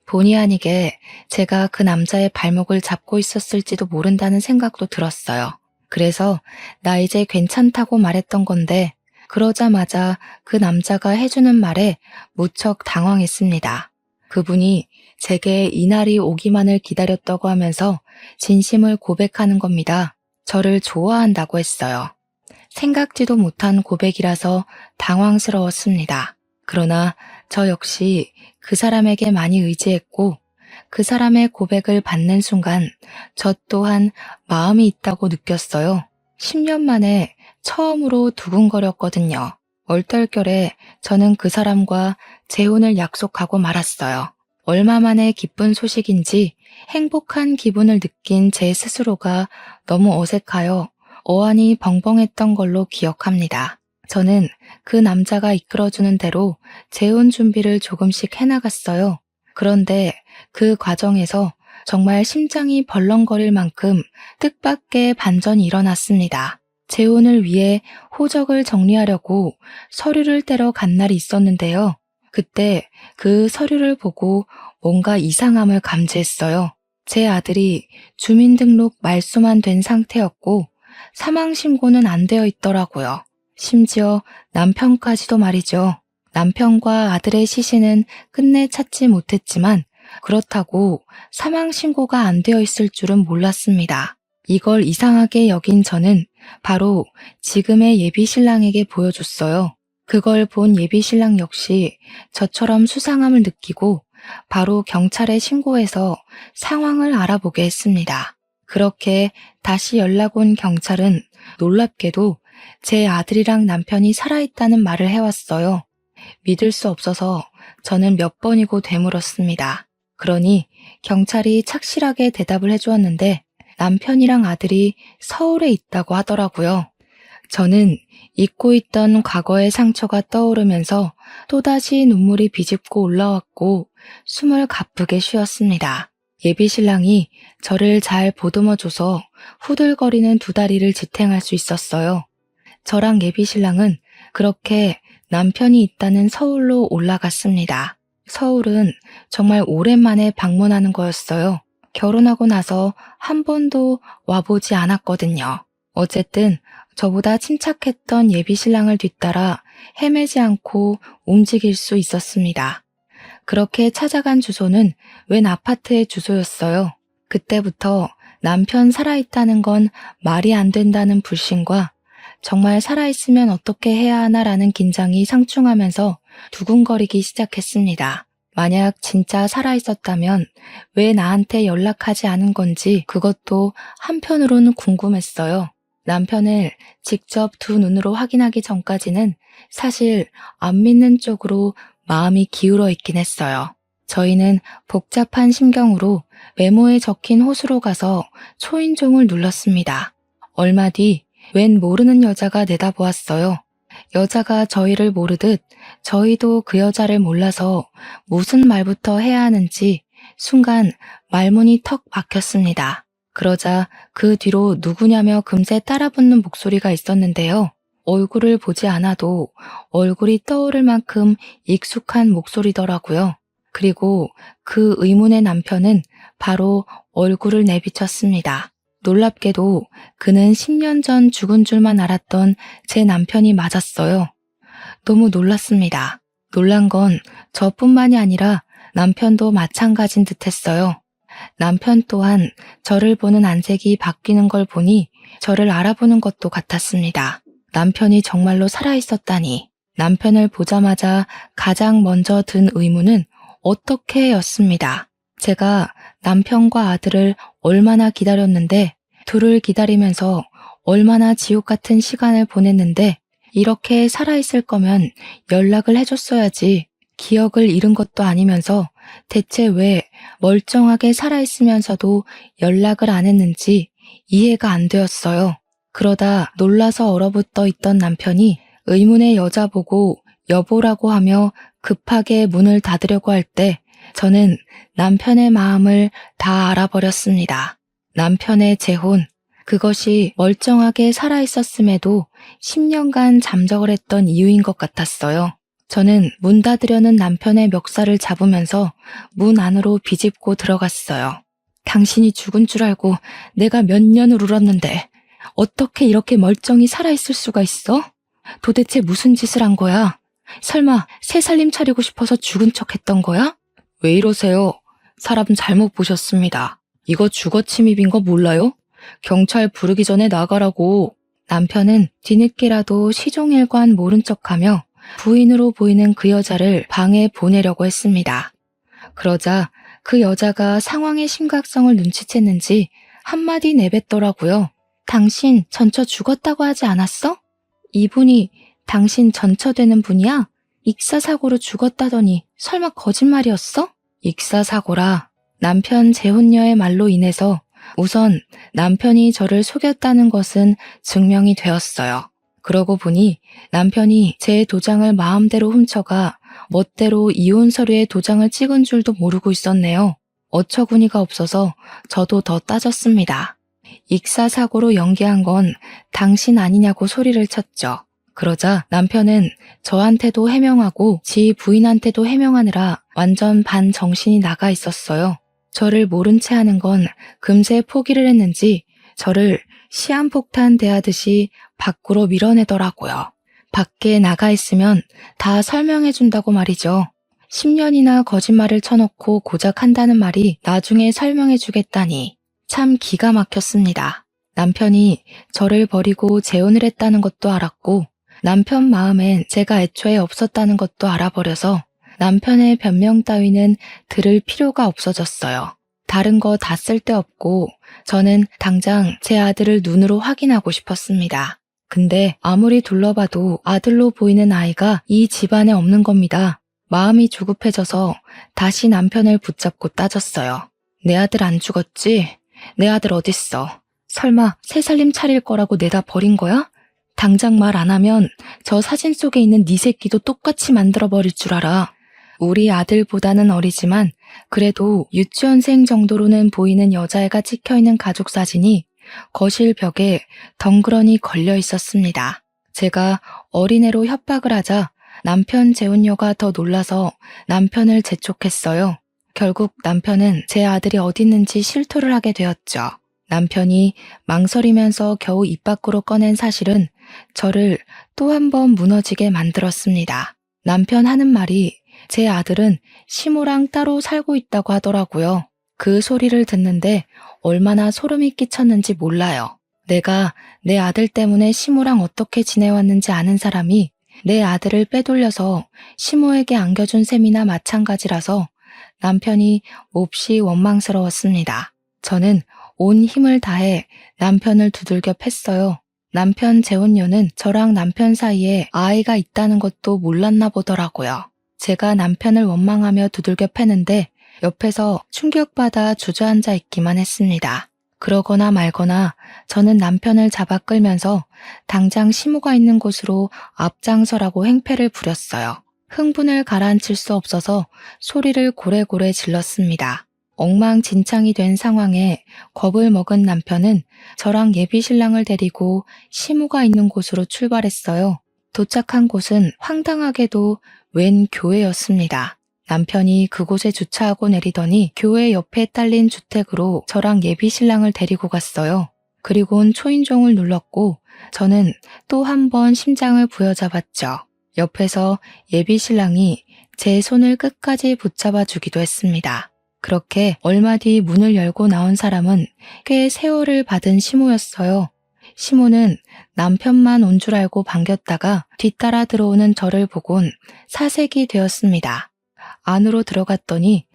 본의 아니게 제가 그 남자의 발목을 잡고 있었을지도 모른다는 생각도 들었어요. 그래서 나 이제 괜찮다고 말했던 건데 그러자마자 그 남자가 해주는 말에 무척 당황했습니다. 그분이 제게 이날이 오기만을 기다렸다고 하면서 진심을 고백하는 겁니다. 저를 좋아한다고 했어요. 생각지도 못한 고백이라서 당황스러웠습니다. 그러나 저 역시 그 사람에게 많이 의지했고 그 사람의 고백을 받는 순간 저 또한 마음이 있다고 느꼈어요. 10년 만에 처음으로 두근거렸거든요. 얼떨결에 저는 그 사람과 재혼을 약속하고 말았어요. 얼마 만에 기쁜 소식인지 행복한 기분을 느낀 제 스스로가 너무 어색하여 어안이 벙벙했던 걸로 기억합니다. 저는 그 남자가 이끌어주는 대로 재혼 준비를 조금씩 해나갔어요. 그런데 그 과정에서 정말 심장이 벌렁거릴 만큼 뜻밖의 반전이 일어났습니다. 재혼을 위해 호적을 정리하려고 서류를 떼러 간 날이 있었는데요. 그때 그 서류를 보고 뭔가 이상함을 감지했어요. 제 아들이 주민등록 말소만 된 상태였고 사망신고는 안 되어 있더라고요. 심지어 남편까지도 말이죠. 남편과 아들의 시신은 끝내 찾지 못했지만 그렇다고 사망신고가 안 되어 있을 줄은 몰랐습니다. 이걸 이상하게 여긴 저는 바로 지금의 예비신랑에게 보여줬어요. 그걸 본 예비신랑 역시 저처럼 수상함을 느끼고 바로 경찰에 신고해서 상황을 알아보게 했습니다. 그렇게 다시 연락 온 경찰은 놀랍게도 제 아들이랑 남편이 살아있다는 말을 해왔어요. 믿을 수 없어서 저는 몇 번이고 되물었습니다. 그러니 경찰이 착실하게 대답을 해주었는데 남편이랑 아들이 서울에 있다고 하더라고요. 저는 잊고 있던 과거의 상처가 떠오르면서 또다시 눈물이 비집고 올라왔고 숨을 가쁘게 쉬었습니다. 예비신랑이 저를 잘 보듬어줘서 후들거리는 두 다리를 지탱할 수 있었어요. 저랑 예비신랑은 그렇게 남편이 있다는 서울로 올라갔습니다. 서울은 정말 오랜만에 방문하는 거였어요. 결혼하고 나서 한 번도 와보지 않았거든요. 어쨌든 저보다 침착했던 예비신랑을 뒤따라 헤매지 않고 움직일 수 있었습니다. 그렇게 찾아간 주소는 웬 아파트의 주소였어요. 그때부터 남편 살아있다는 건 말이 안 된다는 불신과 정말 살아있으면 어떻게 해야 하나라는 긴장이 상충하면서 두근거리기 시작했습니다. 만약 진짜 살아있었다면 왜 나한테 연락하지 않은 건지 그것도 한편으로는 궁금했어요. 남편을 직접 두 눈으로 확인하기 전까지는 사실 안 믿는 쪽으로 마음이 기울어 있긴 했어요. 저희는 복잡한 심경으로 메모에 적힌 호수로 가서 초인종을 눌렀습니다. 얼마 뒤 웬 모르는 여자가 내다보았어요. 여자가 저희를 모르듯 저희도 그 여자를 몰라서 무슨 말부터 해야 하는지 순간 말문이 턱 막혔습니다. 그러자 그 뒤로 누구냐며 금세 따라붙는 목소리가 있었는데요. 얼굴을 보지 않아도 얼굴이 떠오를 만큼 익숙한 목소리더라고요. 그리고 그 의문의 남편은 바로 얼굴을 내비쳤습니다. 놀랍게도 그는 10년 전 죽은 줄만 알았던 제 남편이 맞았어요. 너무 놀랐습니다. 놀란 건 저뿐만이 아니라 남편도 마찬가지인 듯 했어요. 남편 또한 저를 보는 안색이 바뀌는 걸 보니 저를 알아보는 것도 같았습니다. 남편이 정말로 살아있었다니. 남편을 보자마자 가장 먼저 든 의문은 어떻게 였습니다. 제가 남편과 아들을 얼마나 기다렸는데 둘을 기다리면서 얼마나 지옥 같은 시간을 보냈는데 이렇게 살아있을 거면 연락을 해줬어야지. 기억을 잃은 것도 아니면서 대체 왜 멀쩡하게 살아있으면서도 연락을 안 했는지 이해가 안 되었어요. 그러다 놀라서 얼어붙어 있던 남편이 의문의 여자 보고 여보라고 하며 급하게 문을 닫으려고 할 때 저는 남편의 마음을 다 알아버렸습니다. 남편의 재혼, 그것이 멀쩡하게 살아있었음에도 10년간 잠적을 했던 이유인 것 같았어요. 저는 문 닫으려는 남편의 멱살을 잡으면서 문 안으로 비집고 들어갔어요. 당신이 죽은 줄 알고 내가 몇 년을 울었는데 어떻게 이렇게 멀쩡히 살아있을 수가 있어? 도대체 무슨 짓을 한 거야? 설마 새 살림 차리고 싶어서 죽은 척 했던 거야? 왜 이러세요? 사람 잘못 보셨습니다. 이거 주거 침입인 거 몰라요? 경찰 부르기 전에 나가라고. 남편은 뒤늦게라도 시종일관 모른 척하며 부인으로 보이는 그 여자를 방에 보내려고 했습니다. 그러자 그 여자가 상황의 심각성을 눈치챘는지 한마디 내뱉더라고요. 당신 전처 죽었다고 하지 않았어? 이분이 당신 전처되는 분이야? 익사사고로 죽었다더니 설마 거짓말이었어? 익사사고라. 남편 재혼녀의 말로 인해서 우선 남편이 저를 속였다는 것은 증명이 되었어요. 그러고 보니 남편이 제 도장을 마음대로 훔쳐가 멋대로 이혼 서류에 도장을 찍은 줄도 모르고 있었네요. 어처구니가 없어서 저도 더 따졌습니다. 익사사고로 연기한 건 당신 아니냐고 소리를 쳤죠. 그러자 남편은 저한테도 해명하고 지 부인한테도 해명하느라 완전 반정신이 나가 있었어요. 저를 모른 채 하는 건 금세 포기를 했는지 저를 시한폭탄 대하듯이 밖으로 밀어내더라고요. 밖에 나가 있으면 다 설명해준다고 말이죠. 10년이나 거짓말을 쳐놓고 고작 한다는 말이 나중에 설명해주겠다니 참 기가 막혔습니다. 남편이 저를 버리고 재혼을 했다는 것도 알았고 남편 마음엔 제가 애초에 없었다는 것도 알아버려서 남편의 변명 따위는 들을 필요가 없어졌어요. 다른 거 다 쓸데없고 저는 당장 제 아들을 눈으로 확인하고 싶었습니다. 근데 아무리 둘러봐도 아들로 보이는 아이가 이 집안에 없는 겁니다. 마음이 조급해져서 다시 남편을 붙잡고 따졌어요. 내 아들 안 죽었지? 내 아들 어딨어? 설마 새살림 차릴 거라고 내다 버린 거야? 당장 말 안 하면 저 사진 속에 있는 네 새끼도 똑같이 만들어버릴 줄 알아. 우리 아들보다는 어리지만 그래도 유치원생 정도로는 보이는 여자애가 찍혀있는 가족 사진이 거실 벽에 덩그러니 걸려 있었습니다. 제가 어린애로 협박을 하자 남편 재혼녀가 더 놀라서 남편을 재촉했어요. 결국 남편은 제 아들이 어디 있는지 실토를 하게 되었죠. 남편이 망설이면서 겨우 입 밖으로 꺼낸 사실은 저를 또 한 번 무너지게 만들었습니다. 남편 하는 말이 제 아들은 시모랑 따로 살고 있다고 하더라고요. 그 소리를 듣는데 얼마나 소름이 끼쳤는지 몰라요. 내가 내 아들 때문에 시모랑 어떻게 지내왔는지 아는 사람이 내 아들을 빼돌려서 시모에게 안겨준 셈이나 마찬가지라서 남편이 몹시 원망스러웠습니다. 저는 온 힘을 다해 남편을 두들겨 팼어요. 남편 재혼녀는 저랑 남편 사이에 아이가 있다는 것도 몰랐나 보더라고요. 제가 남편을 원망하며 두들겨 패는데 옆에서 충격받아 주저앉아 있기만 했습니다. 그러거나 말거나 저는 남편을 잡아 끌면서 당장 시모가 있는 곳으로 앞장서라고 행패를 부렸어요. 흥분을 가라앉힐 수 없어서 소리를 고래고래 질렀습니다. 엉망진창이 된 상황에 겁을 먹은 남편은 저랑 예비신랑을 데리고 시모가 있는 곳으로 출발했어요. 도착한 곳은 황당하게도 웬 교회였습니다. 남편이 그곳에 주차하고 내리더니 교회 옆에 딸린 주택으로 저랑 예비신랑을 데리고 갔어요. 그리고는 초인종을 눌렀고 저는 또 한 번 심장을 부여잡았죠. 옆에서 예비신랑이 제 손을 끝까지 붙잡아 주기도 했습니다. 그렇게 얼마 뒤 문을 열고 나온 사람은 꽤 세월을 받은 시모였어요. 시모는 남편만 온 줄 알고 반겼다가 뒤따라 들어오는 저를 보곤 사색이 되었습니다. 안으로 들어갔더니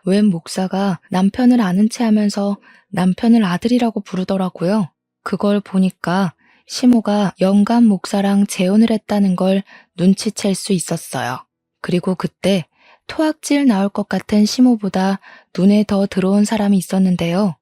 웬 목사가 남편을 아는 체 하면서 남편을 아들이라고 부르더라고요. 그걸 보니까 시모가 영감 목사랑 재혼을 했다는 걸 눈치챌 수 있었어요. 그리고 그때 토악질 나올 것 같은 시모보다 눈에 더 들어온 사람이 있었는데요.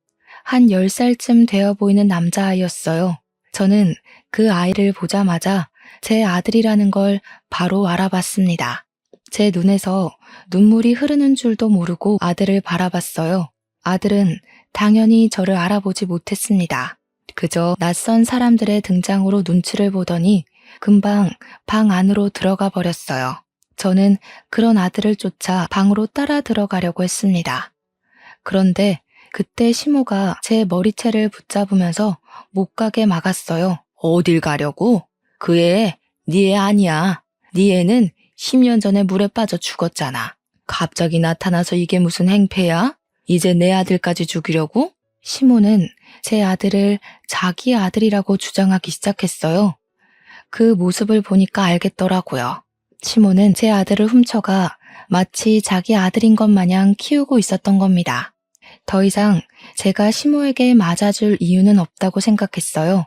한 10살쯤 되어 보이는 남자아이였어요. 저는 그 아이를 보자마자 제 아들이라는 걸 바로 알아봤습니다. 제 눈에서 눈물이 흐르는 줄도 모르고 아들을 바라봤어요. 아들은 당연히 저를 알아보지 못했습니다. 그저 낯선 사람들의 등장으로 눈치를 보더니 금방 방 안으로 들어가 버렸어요. 저는 그런 아들을 쫓아 방으로 따라 들어가려고 했습니다. 그런데 그때 시모가 제 머리채를 붙잡으면서 못 가게 막았어요. 어딜 가려고? 그 애, 네 애 아니야. 네 애는 10년 전에 물에 빠져 죽었잖아. 갑자기 나타나서 이게 무슨 행패야? 이제 내 아들까지 죽이려고? 시모는 제 아들을 자기 아들이라고 주장하기 시작했어요. 그 모습을 보니까 알겠더라고요. 시모는 제 아들을 훔쳐가 마치 자기 아들인 것 마냥 키우고 있었던 겁니다. 더 이상 제가 시모에게 맞아줄 이유는 없다고 생각했어요.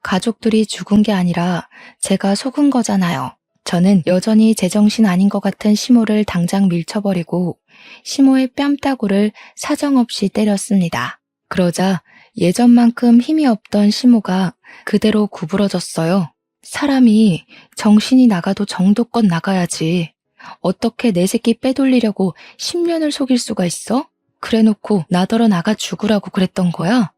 가족들이 죽은 게 아니라 제가 속은 거잖아요. 저는 여전히 제정신 아닌 것 같은 시모를 당장 밀쳐버리고 시모의 뺨따구를 사정없이 때렸습니다. 그러자 예전만큼 힘이 없던 시모가 그대로 구부러졌어요. 사람이 정신이 나가도 정도껏 나가야지. 어떻게 내 새끼 빼돌리려고 10년을 속일 수가 있어? 그래놓고 나더러 나가 죽으라고 그랬던 거야?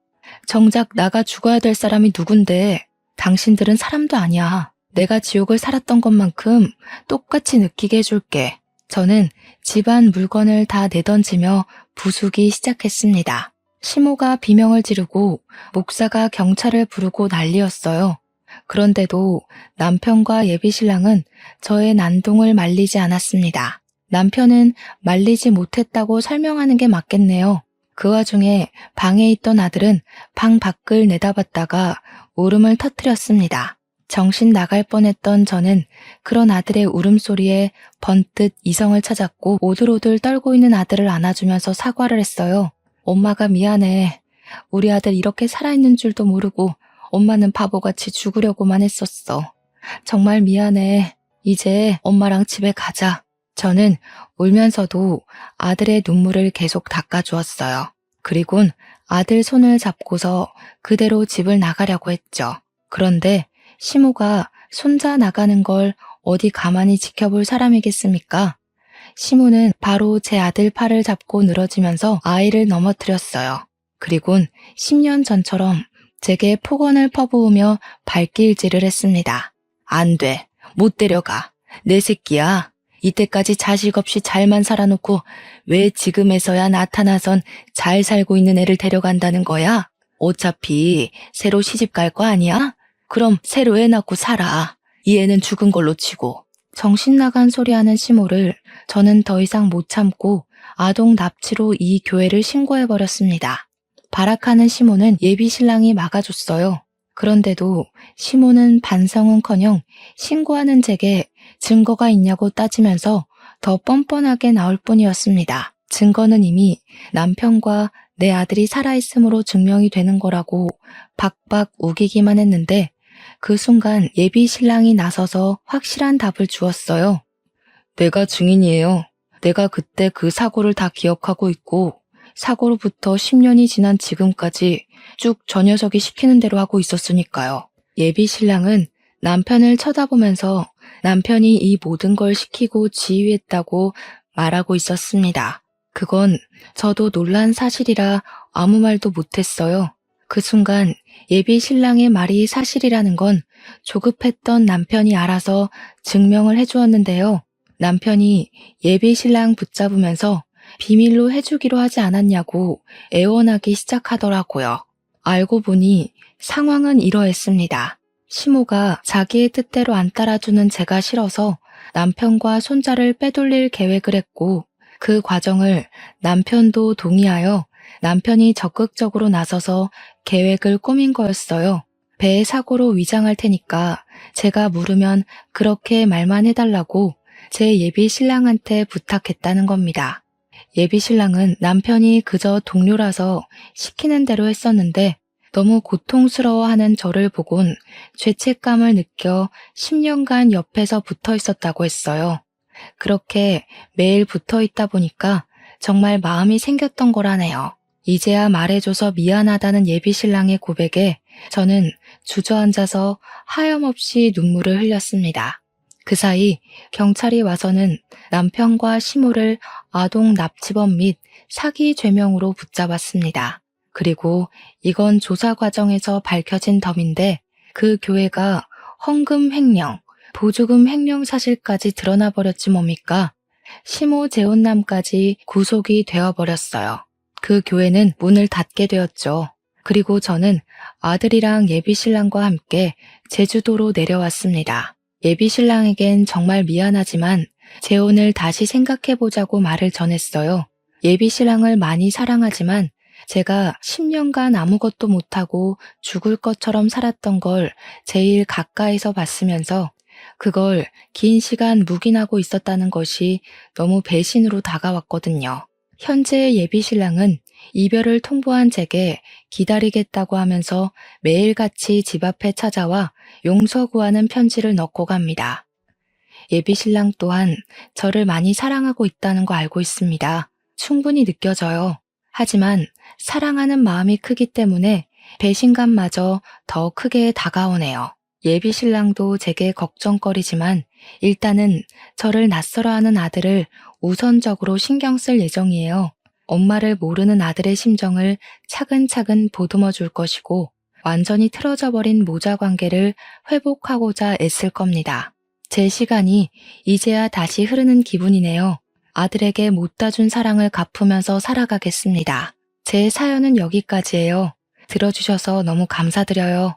정작 나가 죽어야 될 사람이 누군데 당신들은 사람도 아니야. 내가 지옥을 살았던 것만큼 똑같이 느끼게 해줄게. 저는 집안 물건을 다 내던지며 부수기 시작했습니다. 시모가 비명을 지르고 목사가 경찰을 부르고 난리였어요. 그런데도 남편과 예비신랑은 저의 난동을 말리지 않았습니다. 남편은 말리지 못했다고 설명하는 게 맞겠네요. 그 와중에 방에 있던 아들은 방 밖을 내다봤다가 울음을 터뜨렸습니다. 정신 나갈 뻔했던 저는 그런 아들의 울음소리에 번뜩 이성을 찾았고 오들오들 떨고 있는 아들을 안아주면서 사과를 했어요. 엄마가 미안해. 우리 아들 이렇게 살아있는 줄도 모르고 엄마는 바보같이 죽으려고만 했었어. 정말 미안해. 이제 엄마랑 집에 가자. 저는 울면서도 아들의 눈물을 계속 닦아주었어요. 그리곤 아들 손을 잡고서 그대로 집을 나가려고 했죠. 그런데 시모가 손자 나가는 걸 어디 가만히 지켜볼 사람이겠습니까? 시모는 바로 제 아들 팔을 잡고 늘어지면서 아이를 넘어뜨렸어요. 그리곤 10년 전처럼 제게 폭언을 퍼부으며 발길질을 했습니다. 안 돼. 못 데려가. 내 새끼야. 이때까지 자식 없이 잘만 살아놓고 왜 지금에서야 나타나선 잘 살고 있는 애를 데려간다는 거야? 어차피 새로 시집 갈 거 아니야? 그럼 새로 애 낳고 살아. 이 애는 죽은 걸로 치고. 정신 나간 소리하는 시모를 저는 더 이상 못 참고 아동 납치로 이 교회를 신고해버렸습니다. 발악하는 시모는 예비신랑이 막아줬어요. 그런데도 시모는 반성은커녕 신고하는 제게 증거가 있냐고 따지면서 더 뻔뻔하게 나올 뿐이었습니다. 증거는 이미 남편과 내 아들이 살아있음으로 증명이 되는 거라고 박박 우기기만 했는데 그 순간 예비신랑이 나서서 확실한 답을 주었어요. 내가 증인이에요. 내가 그때 그 사고를 다 기억하고 있고 사고로부터 10년이 지난 지금까지 쭉 저 녀석이 시키는 대로 하고 있었으니까요. 예비신랑은 남편을 쳐다보면서 남편이 이 모든 걸 시키고 지휘했다고 말하고 있었습니다. 그건 저도 놀란 사실이라 아무 말도 못했어요. 그 순간 예비신랑의 말이 사실이라는 건 조급했던 남편이 알아서 증명을 해주었는데요. 남편이 예비신랑 붙잡으면서 비밀로 해주기로 하지 않았냐고 애원하기 시작하더라고요. 알고 보니 상황은 이러했습니다. 시모가 자기의 뜻대로 안 따라주는 제가 싫어서 남편과 손자를 빼돌릴 계획을 했고 그 과정을 남편도 동의하여 남편이 적극적으로 나서서 계획을 꾸민 거였어요. 배의 사고로 위장할 테니까 제가 물으면 그렇게 말만 해달라고 제 예비 신랑한테 부탁했다는 겁니다. 예비 신랑은 남편이 그저 동료라서 시키는 대로 했었는데 너무 고통스러워하는 저를 보곤 죄책감을 느껴 10년간 옆에서 붙어 있었다고 했어요. 그렇게 매일 붙어 있다 보니까 정말 마음이 생겼던 거라네요. 이제야 말해줘서 미안하다는 예비신랑의 고백에 저는 주저앉아서 하염없이 눈물을 흘렸습니다. 그 사이 경찰이 와서는 남편과 시모를 아동 납치범 및 사기 죄명으로 붙잡았습니다. 그리고 이건 조사 과정에서 밝혀진 덤인데 그 교회가 헌금 횡령, 보조금 횡령 사실까지 드러나 버렸지 뭡니까? 시모 재혼남까지 구속이 되어버렸어요. 그 교회는 문을 닫게 되었죠. 그리고 저는 아들이랑 예비신랑과 함께 제주도로 내려왔습니다. 예비신랑에겐 정말 미안하지만 재혼을 다시 생각해보자고 말을 전했어요. 예비 신랑을 많이 사랑하지만 제가 10년간 아무것도 못하고 죽을 것처럼 살았던 걸 제일 가까이서 봤으면서 그걸 긴 시간 묵인하고 있었다는 것이 너무 배신으로 다가왔거든요. 현재의 예비 신랑은 이별을 통보한 제게 기다리겠다고 하면서 매일같이 집 앞에 찾아와 용서 구하는 편지를 넣고 갑니다. 예비 신랑 또한 저를 많이 사랑하고 있다는 거 알고 있습니다. 충분히 느껴져요. 하지만 사랑하는 마음이 크기 때문에 배신감마저 더 크게 다가오네요. 예비 신랑도 제게 걱정거리지만 일단은 저를 낯설어하는 아들을 우선적으로 신경 쓸 예정이에요. 엄마를 모르는 아들의 심정을 차근차근 보듬어 줄 것이고 완전히 틀어져 버린 모자 관계를 회복하고자 애쓸 겁니다. 제 시간이 이제야 다시 흐르는 기분이네요. 아들에게 못다 준 사랑을 갚으면서 살아가겠습니다. 제 사연은 여기까지예요. 들어주셔서 너무 감사드려요.